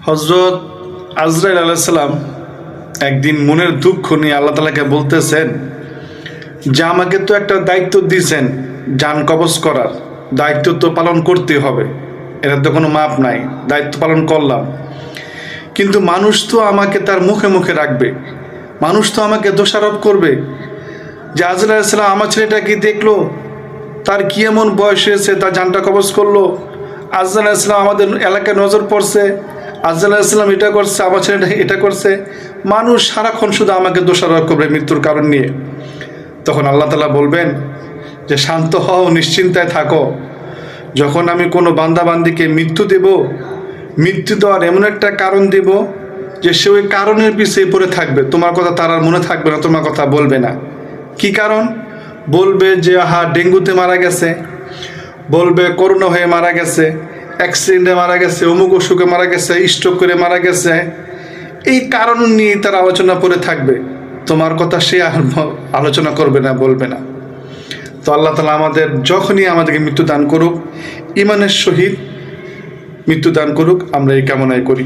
হজরত আজরাইল আলাইহিস সালাম একদিন মনের দুঃখ নিয়ে আল্লাহ তাআলাকে বলতেছেন যে আমাকে তো একটা দায়িত্ব দিয়েছেন, জান কবজ করার দায়িত্ব তো পালন করতে হবে, এটা তো কোনো মাপ নাই, দায়িত্ব পালন করলাম। কিন্তু মানুষ তো আমাকে তার মুখে মুখে রাখবে, মানুষ তো আমাকে দোষারোপ করবে যে আজরাইল আলাইহিস সালাম আমার ছেলেটা কি দেখলো, তার কি এমন বয়স হয়েছে, তার জানটা কবজ করলো। আজরাইল আলাইহিস সালাম আমাদের এলাকায় নজর পড়ছে, আজরাইল আলাইহিস সালাম এটা করছে, আমার ছেলেটা এটা করছে। মানুষ সারাক্ষণ শুধু আমাকে দোষারোপ করবে মৃত্যুর কারণ নিয়ে। তখন আল্লাহ তাআলা বলবেন যে শান্ত হও, নিশ্চিন্তায় থাকো। যখন আমি কোনো বান্দাবান্দিকে মৃত্যু দেব, মৃত্যু দেওয়ার এমন একটা কারণ দেব যে সে ওই কারণের পিছিয়ে পড়ে থাকবে, তোমার কথা তার আর মনে থাকবে না, তোমার কথা বলবে না। কি কারণ? বলবে যে ডেঙ্গুতে মারা গেছে, বলবে করোনা হয়ে মারা গেছে, অ্যাক্সিডেন্টে মারা গেছে, অমুক অসুখে মারা গেছে, স্ট্রোক করে মারা গেছে। এই কারণ নিয়ে তার আলোচনা করে থাকবে, তোমার কথা সে আলোচনা করবে না, বলবে না। তো আল্লাহ তাআলা আমাদের যখনই আমাদেরকে মৃত্যু দান করুক, ইমানের সহিত মৃত্যু দান করুক, আমরা এই কামনাই করি।